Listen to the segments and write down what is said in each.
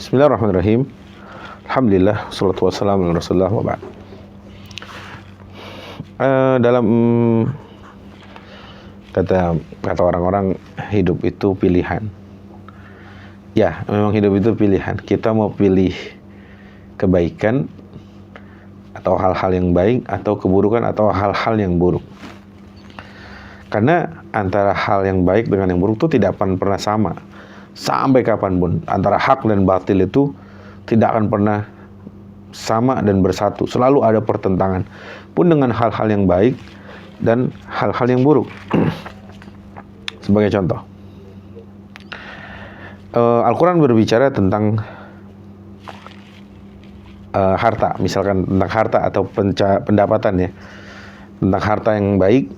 Bismillahirrahmanirrahim. Alhamdulillah, salatu wassalamu ala Rasulullah wa ba'd. Dalam kata orang-orang, hidup itu pilihan. Ya, memang hidup itu pilihan. Kita mau pilih kebaikan atau hal-hal yang baik, atau keburukan atau hal-hal yang buruk. Karena antara hal yang baik dengan yang buruk itu tidak akan pernah sama. Sampai kapanpun, antara hak dan batil itu tidak akan pernah sama dan bersatu. Selalu ada pertentangan. Pun dengan hal-hal yang baik dan hal-hal yang buruk. Sebagai contoh, Al-Quran berbicara tentang harta. Misalkan tentang harta atau pendapatan ya. Tentang harta yang baik,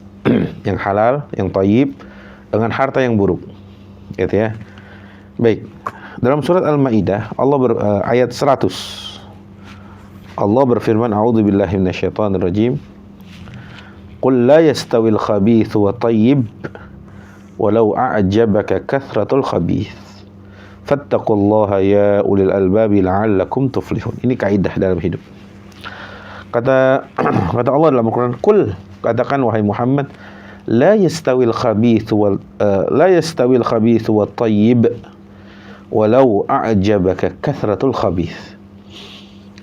yang halal, yang thayyib, dengan harta yang buruk. Gitu ya. Baik, dalam surat Al-Maidah ayat 100 Allah berfirman, a'udzubillahi minasyaitonirrajim, qul la yastawil khabithu wa thayyib walau a'jabaka kathratul khabith fattaqullaha ya ulil albabi la'allakum tuflihun. Ini kaidah dalam hidup. Kata Allah dalam Al-Quran, qul, katakan wahai Muhammad, la yastawil khabithu wa thayyib walau a'jabaka kathratul khabith.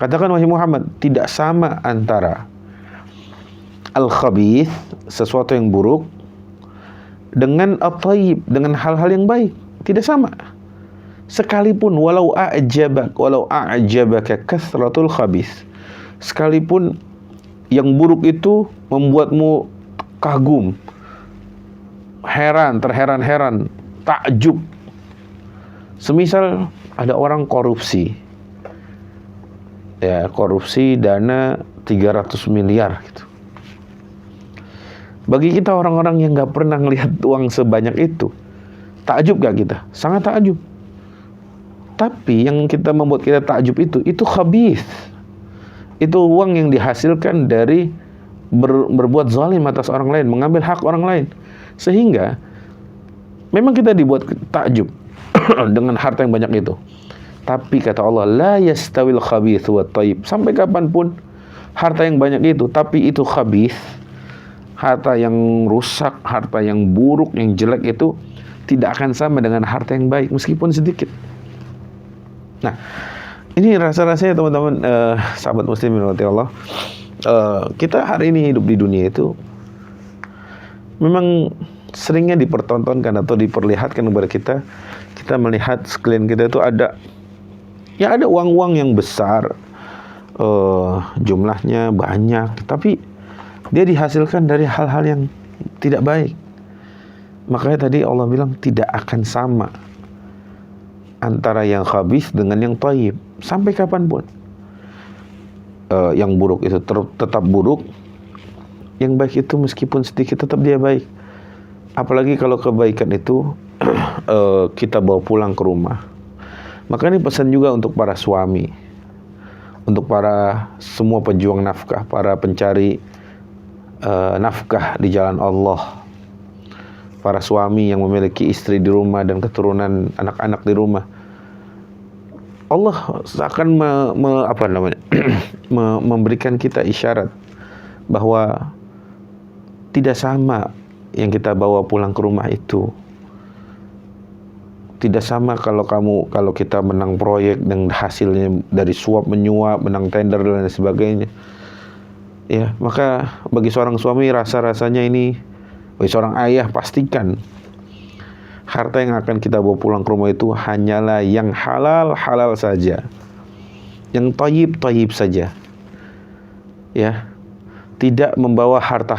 Katakan wahai Muhammad, tidak sama antara al-khabith, sesuatu yang buruk, dengan at-thayyib, dengan hal-hal yang baik. Tidak sama. Sekalipun walau a'jabaka kathratul khabith, sekalipun yang buruk itu membuatmu kagum, heran, terheran-heran, takjub. Semisal ada orang korupsi, ya, korupsi dana 300 miliar gitu. Bagi kita orang-orang yang gak pernah ngelihat uang sebanyak itu, takjub gak kita? Sangat takjub. Tapi yang kita membuat kita takjub itu khabith. Itu uang yang dihasilkan dari berbuat zalim atas orang lain, mengambil hak orang lain. Sehingga memang kita dibuat takjub dengan harta yang banyak itu. Tapi kata Allah, la yastawil khabith wa thayyib. Sampai kapanpun harta yang banyak itu, tapi itu khabith, harta yang rusak, harta yang buruk, yang jelek itu tidak akan sama dengan harta yang baik, meskipun sedikit. Nah, ini rasa-rasanya teman-teman, sahabat muslimin rahimahullah Allah, kita hari ini hidup di dunia itu memang seringnya dipertontonkan atau diperlihatkan kepada kita. Kita melihat sekeliling kita itu ada uang-uang yang besar, jumlahnya banyak, tapi dia dihasilkan dari hal-hal yang tidak baik. Makanya tadi Allah bilang tidak akan sama antara yang khabith dengan yang thayyib sampai kapanpun. Yang buruk itu tetap buruk, yang baik itu meskipun sedikit tetap dia baik. Apalagi kalau kebaikan itu kita bawa pulang ke rumah. Maka ini pesan juga untuk para suami, untuk para semua pejuang nafkah, para pencari nafkah di jalan Allah, para suami yang memiliki istri di rumah dan keturunan anak-anak di rumah. Allah akan memberikan kita isyarat bahwa tidak sama yang kita bawa pulang ke rumah itu. Tidak sama kalau kita menang proyek dan hasilnya dari suap menyuap, menang tender dan lain sebagainya. Ya, maka bagi seorang suami rasa-rasanya ini, bagi seorang ayah pastikan harta yang akan kita bawa pulang ke rumah itu hanyalah yang halal saja, yang thayyib saja. Ya, tidak membawa harta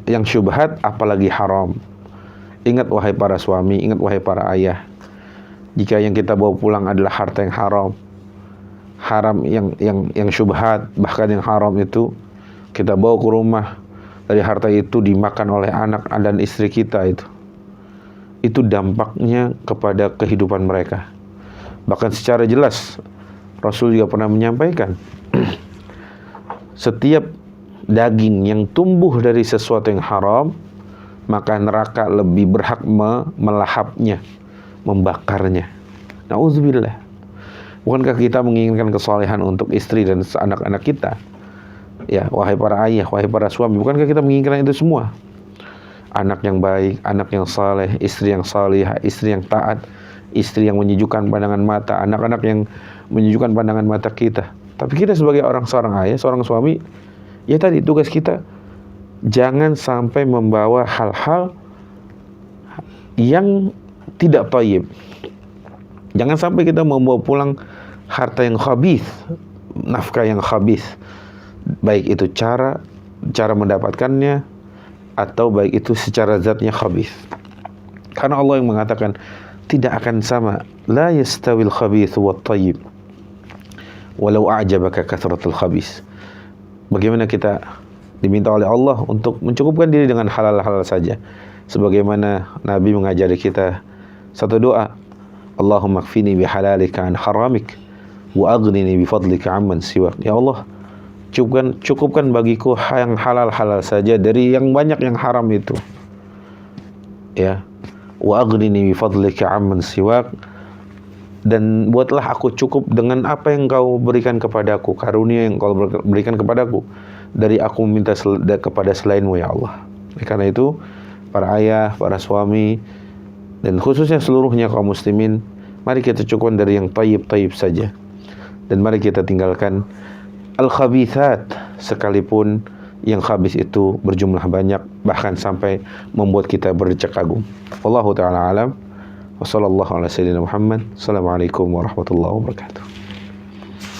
yang syubhat, apalagi haram. Ingat wahai para suami, ingat wahai para ayah, jika yang kita bawa pulang adalah harta yang haram yang syubhat, bahkan yang haram itu kita bawa ke rumah, dari harta itu dimakan oleh anak dan istri kita, itu dampaknya kepada kehidupan mereka. Bahkan secara jelas Rasul juga pernah menyampaikan, setiap daging yang tumbuh dari sesuatu yang haram, maka neraka lebih berhak melahapnya, membakarnya. Nauzubillah. Bukankah kita menginginkan kesolehan untuk istri dan anak-anak kita? Ya, wahai para ayah, wahai para suami, bukankah kita menginginkan itu semua? Anak yang baik, anak yang saleh, istri yang salihah, istri yang taat, istri yang menyejukkan pandangan mata, anak-anak yang menyejukkan pandangan mata kita. Tapi kita sebagai seorang ayah, seorang suami, ya tadi tugas kita jangan sampai membawa hal-hal yang tidak thayyib. Jangan sampai kita membawa pulang harta yang khabith, nafkah yang khabith, baik itu cara mendapatkannya atau baik itu secara zatnya khabith. Karena Allah yang mengatakan tidak akan sama, la yastawil khabith wat thayyib walau a'jabaka kathratul khabith. Bagaimana kita diminta oleh Allah untuk mencukupkan diri dengan halal-halal saja, sebagaimana Nabi mengajari kita satu doa, Allahumma kfini bihalalika an haramik wa aghnini bifadlika amman siwak. Ya Allah, cukupkan bagiku yang halal-halal saja dari yang banyak yang haram itu. Ya. Wa aghnini bifadlika amman siwak, dan buatlah aku cukup dengan apa yang kau berikan kepadaku, karunia yang kau berikan kepadaku, dari aku meminta kepada selainmu ya Allah. Karena itu para ayah, para suami, dan khususnya seluruhnya kaum muslimin, mari kita cukupkan dari yang tayyib-tayyib saja, dan mari kita tinggalkan al-khabithat, sekalipun yang khabis itu berjumlah banyak, bahkan sampai membuat kita berdecak kagum. Wallahu ta'ala alam. Wassallallahu ala sayyidina Muhammad. Assalamualaikum warahmatullahi wabarakatuh.